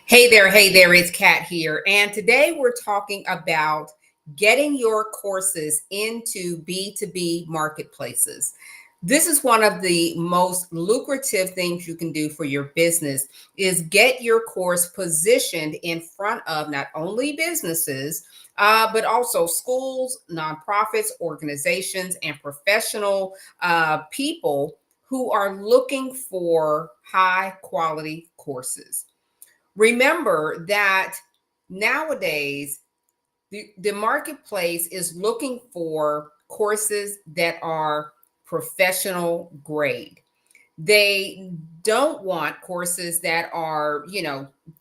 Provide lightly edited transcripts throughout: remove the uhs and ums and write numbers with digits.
Hey there, it's Kat here. And today we're talking about getting your courses into B2B marketplaces. This is one of the most lucrative things you can do for your business is get your course positioned in front of not only businesses, but also schools, nonprofits, organizations, and professional people who are looking for high quality courses. Remember that nowadays the marketplace is looking for courses that are professional grade. They don't want courses that are,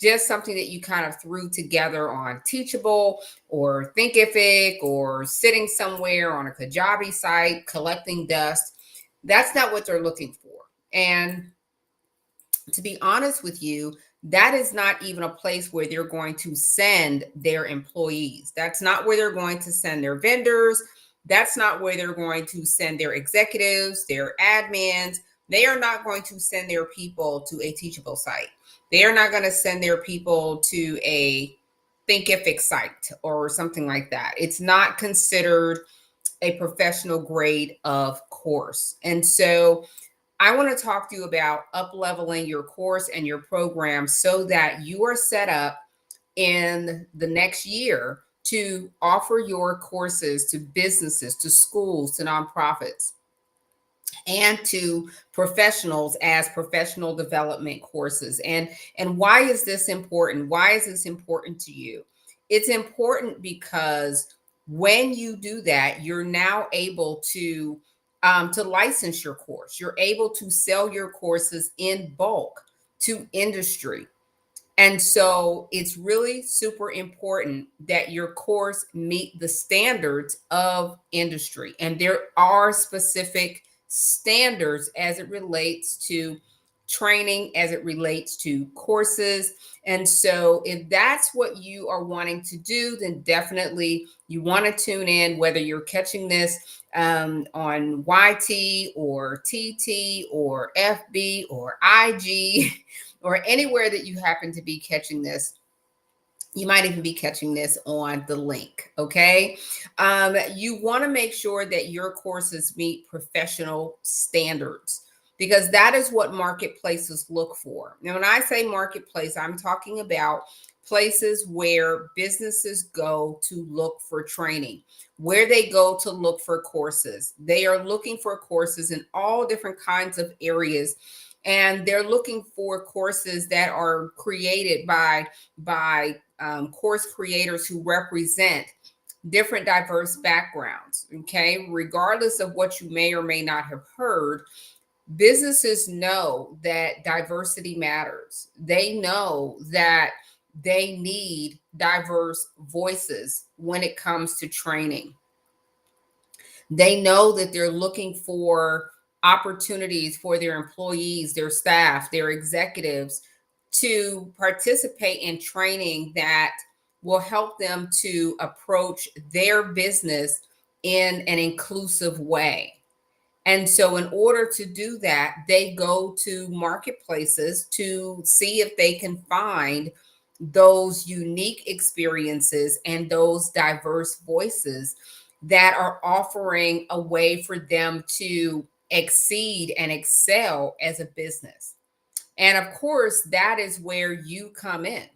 just something that you kind of threw together on Teachable or Thinkific or sitting somewhere on a Kajabi site collecting dust. That's not what they're looking for. And to be honest with you, that is not even a place where they're going to send their employees. That's not where they're going to send their vendors. That's not where they're going to send their executives, their admins. They are not going to send their people to a Teachable site. They are not going to send their people to a Thinkific site or something like that. It's not considered a professional grade of course. And so I want to talk to you about up leveling your course and your program so that you are set up in the next year to offer your courses to businesses, to schools, to nonprofits, and to professionals as professional development courses. And why is this important? Why is this important to you? It's important because when you do that, you're now able to license your course. You're able to sell your courses in bulk to industry. And so it's really super important that your course meet the standards of industry. And there are specific standards as it relates to training, as it relates to courses. And so if that's what you are wanting to do, then definitely you want to tune in, whether you're catching this on YT or TT or FB or IG or anywhere that you happen to be catching this. You might even be catching this on the link. Okay. You want to make sure that your courses meet professional standards because that is what marketplaces look for. Now, when I say marketplace, I'm talking about places where businesses go to look for training, where they go to look for courses. They are looking for courses in all different kinds of areas, and they're looking for courses that are created by course creators who represent different diverse backgrounds. Okay, regardless of what you may or may not have heard, businesses know that diversity matters. They know that they need diverse voices when it comes to training. They know that they're looking for opportunities for their employees, their staff, their executives to participate in training that will help them to approach their business in an inclusive way. And so, in order to do that, they go to marketplaces to see if they can find those unique experiences and those diverse voices that are offering a way for them to exceed and excel as a business. And of course, that is where you come in.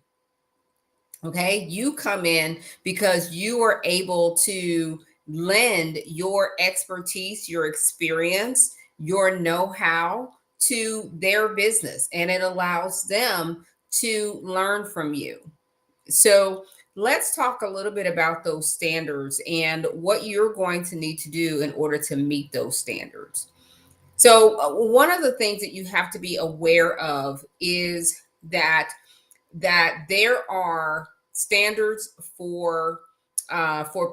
Okay. You come in because you are able to lend your expertise, your experience, your know how to their business, and it allows them to learn from you. So, let's talk a little bit about those standards and what you're going to need to do in order to meet those standards. So, one of the things that you have to be aware of is that there are standards for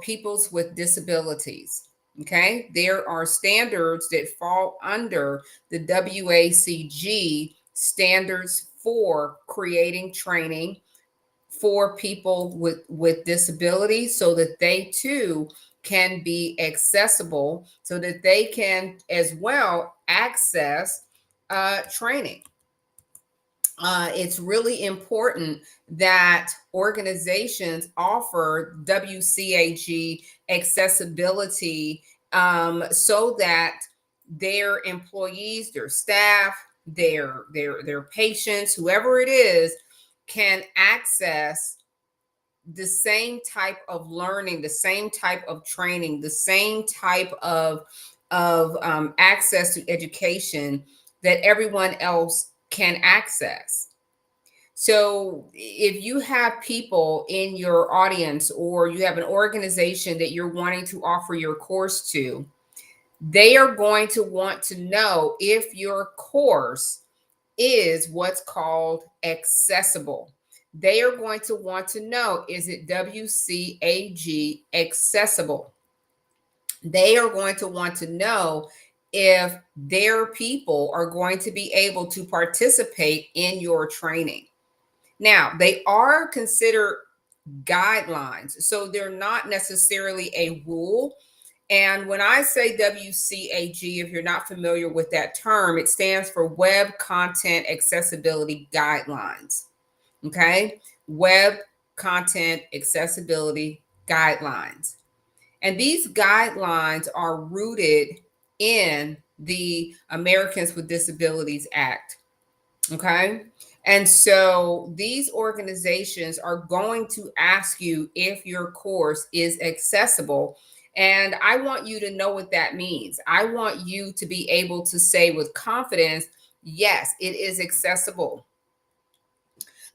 peoples with disabilities. Okay, there are standards that fall under the WACG standards for creating training for people with disabilities so that they too can be accessible, so that they can as well access training. it's really important that organizations offer WCAG accessibility, so that their employees, their staff, their patients, whoever it is, can access the same type of learning, the same type of training, the same type of access to education that everyone else can access. So if you have people in your audience, or you have an organization that you're wanting to offer your course to, they are going to want to know if your course is what's called accessible. They are going to want to know, is it WCAG accessible? They are going to want to know if their people are going to be able to participate in your training. Now, they are considered guidelines, so they're not necessarily a rule. And when I say WCAG, if you're not familiar with that term, it stands for Web Content Accessibility Guidelines. Okay? Web Content Accessibility Guidelines. And these guidelines are rooted in the Americans with Disabilities Act. Okay. And so these organizations are going to ask you if your course is accessible. And I want you to know what that means. I want you to be able to say with confidence, yes, it is accessible.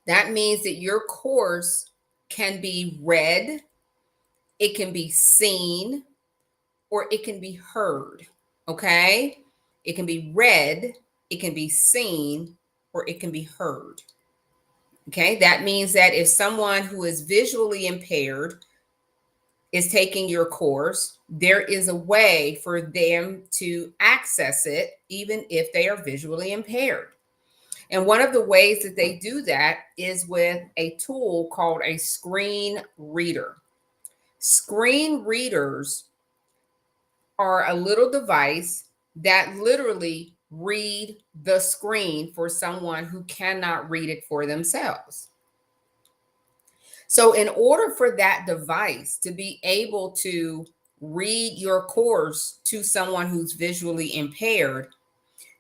That means that your course can be read, it can be seen, or it can be heard. Okay. It can be read, it can be seen, or it can be heard. Okay, that means that if someone who is visually impaired is taking your course, there is a way for them to access it, even if they are visually impaired. And one of the ways that they do that is with a tool called a screen reader. Screen readers are a little device that literally read the screen for someone who cannot read it for themselves. So, in order for that device to be able to read your course to someone who's visually impaired,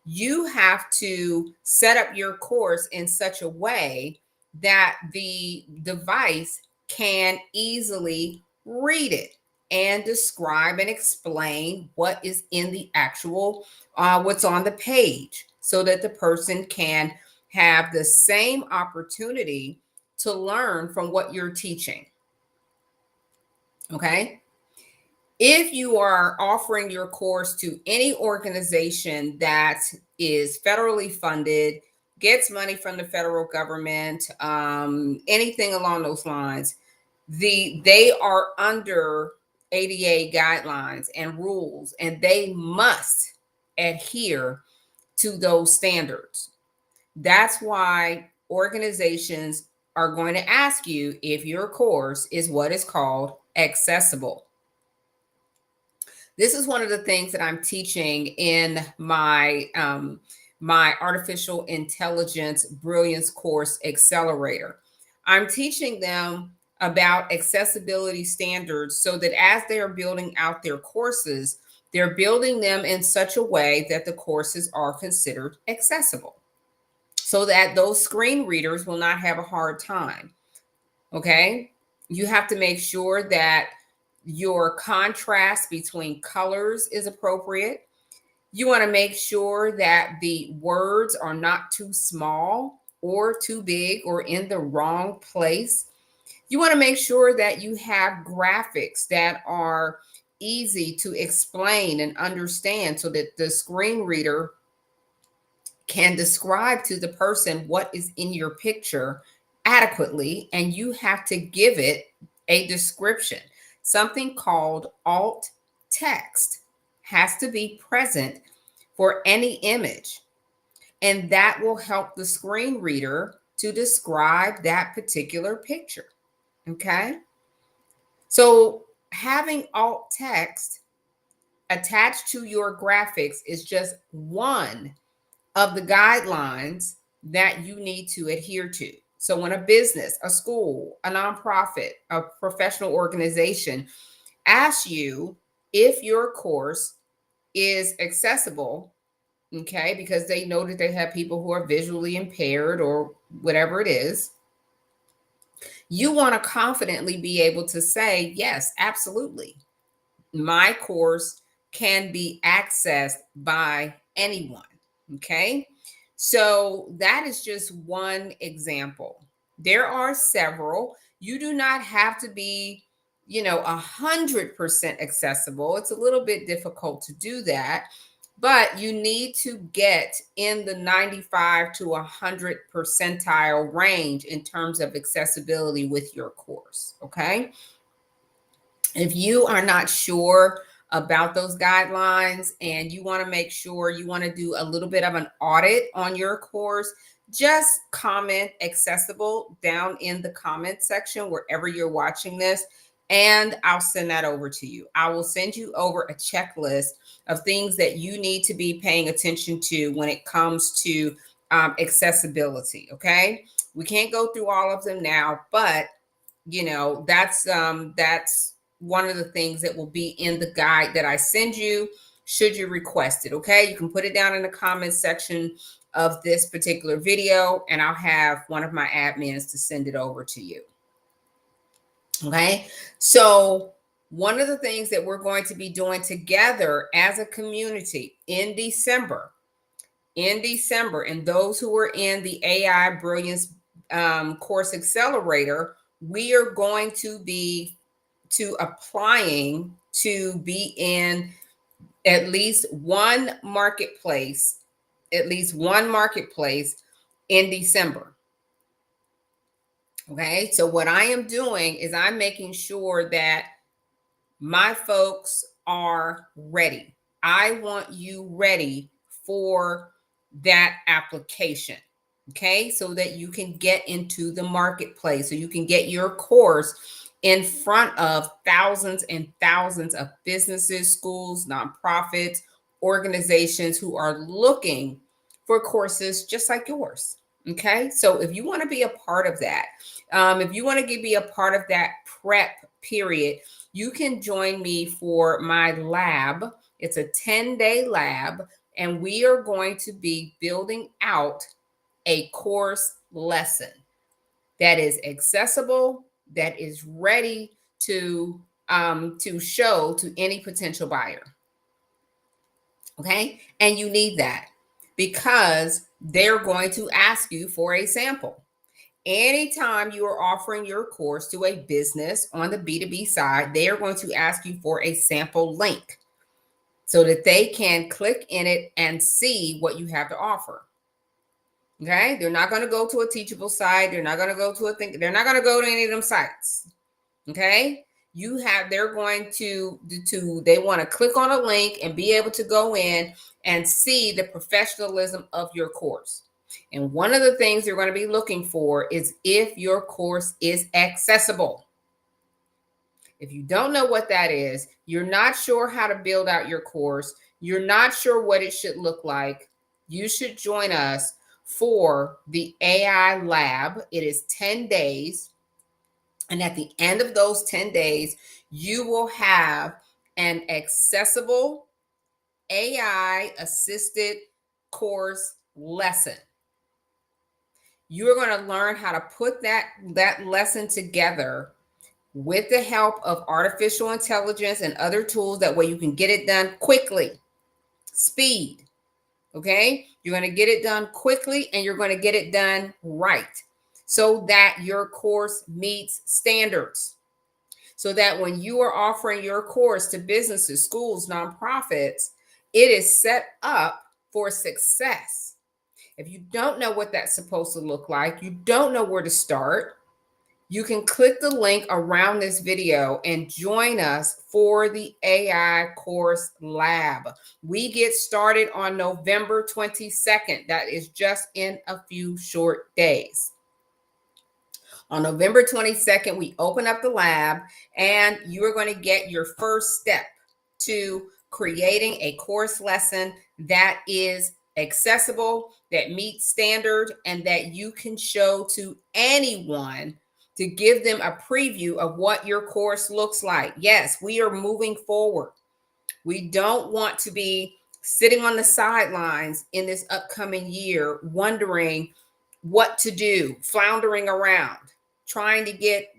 you have to set up your course in such a way that the device can easily read it and describe and explain what is in the actual what's on the page, so that the person can have the same opportunity to learn from what you're teaching. Okay. If you are offering your course to any organization that is federally funded, gets money from the federal government, anything along those lines, they are under ADA guidelines and rules, and they must adhere to those standards. That's why organizations are going to ask you if your course is what is called accessible. This is one of the things that I'm teaching in my artificial intelligence brilliance course accelerator. I'm teaching them about accessibility standards, so that as they are building out their courses, they're building them in such a way that the courses are considered accessible, so that those screen readers will not have a hard time. Okay. You have to make sure that your contrast between colors is appropriate. You want to make sure that the words are not too small or too big or in the wrong place. You want to make sure that you have graphics that are easy to explain and understand, so that the screen reader can describe to the person what is in your picture adequately, and you have to give it a description. Something called alt text has to be present for any image, and that will help the screen reader to describe that particular picture. Okay, so having alt text attached to your graphics is just one of the guidelines that you need to adhere to. So when a business, a school, a nonprofit, a professional organization asks you if your course is accessible, okay, because they know that they have people who are visually impaired or whatever it is, you want to confidently be able to say, yes, absolutely. My course can be accessed by anyone. Okay. So that is just one example. There are several. You do not have to be, 100% accessible. It's a little bit difficult to do that, but you need to get in the 95 to 100 percentile range in terms of accessibility with your course. Okay. If you are not sure about those guidelines and you want to make sure, you want to do a little bit of an audit on your course, just comment accessible down in the comment section wherever you're watching this, and I'll send that over to you. I will send you over a checklist of things that you need to be paying attention to when it comes to accessibility. Okay, we can't go through all of them now, but that's one of the things that will be in the guide that I send you should you request it. Okay, you can put it down in the comments section of this particular video, and I'll have one of my admins to send it over to you. Okay, so one of the things that we're going to be doing together as a community in December, and those who are in the AI Brilliance Course Accelerator, we are going to be applying to be in at least one marketplace in December. Okay, so what I am doing is I'm making sure that my folks are ready. I want you ready for that application. Okay, so that you can get into the marketplace, so you can get your course in front of thousands and thousands of businesses, schools, nonprofits, organizations who are looking for courses just like yours. Okay, so if you want to be a part of that, if you want to be a part of that prep period, you can join me for my lab. It's a 10-day lab, and we are going to be building out a course lesson that is accessible, that is ready to show to any potential buyer. Okay, and you need that because they're going to ask you for a sample. Anytime you are offering your course to a business on the B2B side, they are going to ask you for a sample link so that they can click in it and see what you have to offer. Okay, they're not going to go to a Teachable site. They're not going to go to a thing. They're not going to go to any of them sites. Okay, they're going to they want to click on a link and be able to go in and see the professionalism of your course. And one of the things they're going to be looking for is if your course is accessible. If you don't know what that is, you're not sure how to build out your course, you're not sure what it should look like, you should join us for the AI Lab. It is 10 days. And at the end of those 10 days, you will have an accessible AI assisted course lesson. You are going to learn how to put that lesson together with the help of artificial intelligence and other tools. That way you can get it done quickly. Speed. Okay, you're going to get it done quickly, and you're going to get it done right so that your course meets standards. So that when you are offering your course to businesses, schools, nonprofits, it is set up for success. If you don't know what that's supposed to look like, you don't know where to start, you can click the link around this video and join us for the AI Course Lab. We get started on November 22nd. That is just in a few short days. On November 22nd, we open up the lab, and you are going to get your first step to creating a course lesson that is accessible, that meets standard, and that you can show to anyone to give them a preview of what your course looks like. Yes, we are moving forward. We don't want to be sitting on the sidelines in this upcoming year, wondering what to do, floundering around, trying to get,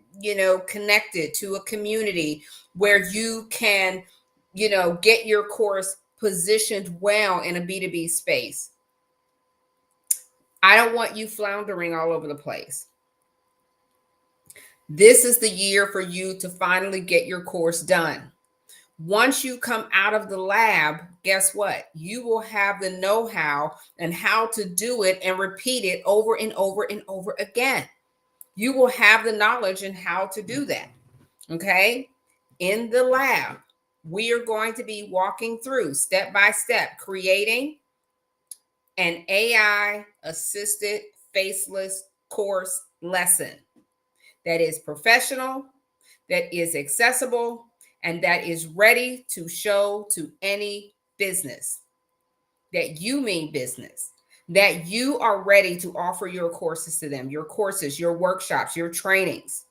connected to a community where you can, get your course positioned well in a B2B space. I don't want you floundering all over the place. This is the year for you to finally get your course done. Once you come out of the lab, guess what? You will have the know-how and how to do it and repeat it over and over and over again. You will have the knowledge and how to do that. Okay? In the lab, we are going to be walking through step by step, creating an AI assisted faceless course lesson that is professional, that is accessible, and that is ready to show to any business that you mean business, that you are ready to offer your courses to them, your courses, your workshops, your trainings.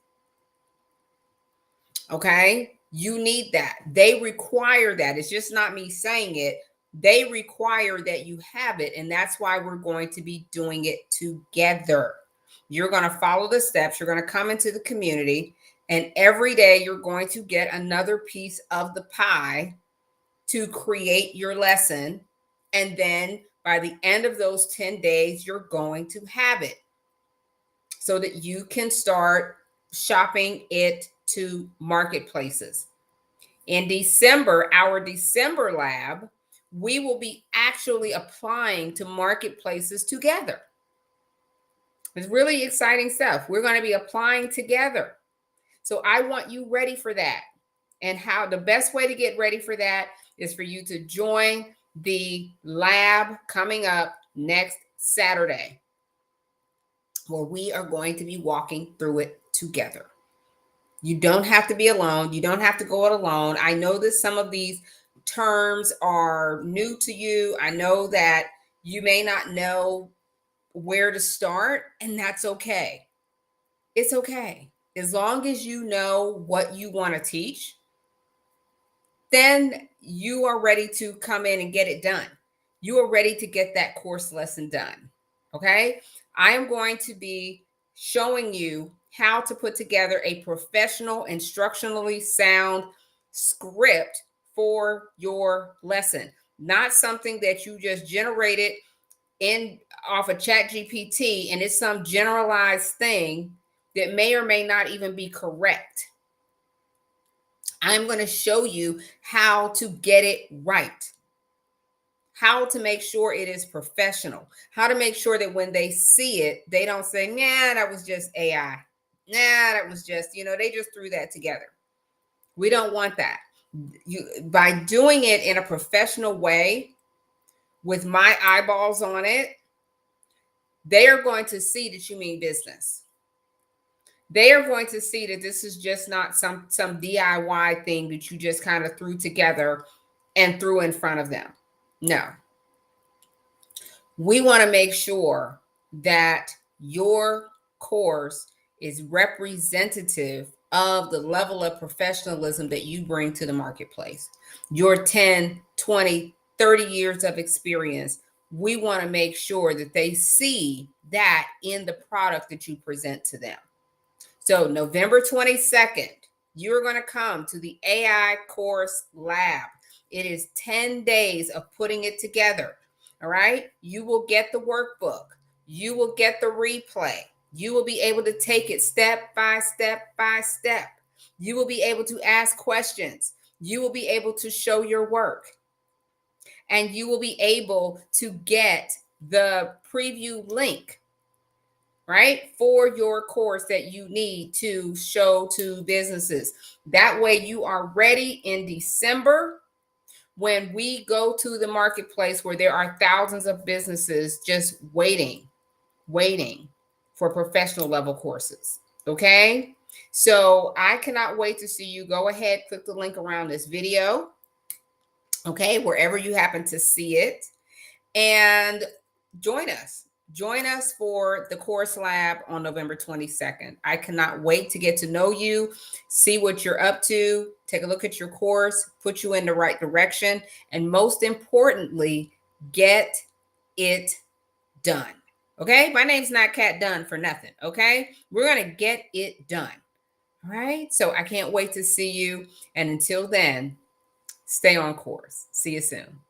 Okay? You need that. They require that. It's just not me saying it. They require that you have it. And that's why we're going to be doing it together. You're going to follow the steps. You're going to come into the community. And every day you're going to get another piece of the pie to create your lesson. And then by the end of those 10 days, you're going to have it so that you can start shopping it to marketplaces. In December, our December lab, we will be actually applying to marketplaces together. It's really exciting stuff. We're going to be applying together. So I want you ready for that. And how the best way to get ready for that is for you to join the lab coming up next Saturday, where we are going to be walking through it together. You don't have to be alone. You don't have to go it alone. I know that some of these terms are new to you. I know that you may not know where to start, and that's okay. It's okay. As long as you know what you want to teach, then you are ready to come in and get it done. You are ready to get that course lesson done. Okay? I am going to be showing you how to put together a professional, instructionally sound script for your lesson. Not something that you just generated in off of Chat GPT and it's some generalized thing that may or may not even be correct. I'm going to show you how to get it right, how to make sure it is professional, how to make sure that when they see it, they don't say, nah, that was just AI. Nah, that was just, they just threw that together. We don't want that. By doing it in a professional way with my eyeballs on it, they are going to see that you mean business. They are going to see that this is just not some DIY thing that you just kind of threw together and threw in front of them. No. We want to make sure that your course is representative of the level of professionalism that you bring to the marketplace. Your 10, 20, 30 years of experience, we want to make sure that they see that in the product that you present to them. So November 22nd, you're going to come to the AI course lab. It is 10 days of putting it together. All right. You will get the workbook. You will get the replay. You will be able to take it step by step by step. You will be able to ask questions. You will be able to show your work. And you will be able to get the preview link, right, for your course that you need to show to businesses. That way you are ready in December when we go to the marketplace where there are thousands of businesses just waiting for professional level courses. Okay. So I cannot wait to see you. Go ahead, click the link around this video. Okay. Wherever you happen to see it. and join us. Join us for the Course Lab on November 22nd. I cannot wait to get to know you, see what you're up to, take a look at your course, put you in the right direction, and most importantly, get it done. Okay? My name's not Kat Dunn for nothing. Okay? We're going to get it done. All right? So I can't wait to see you. And until then, stay on course. See you soon.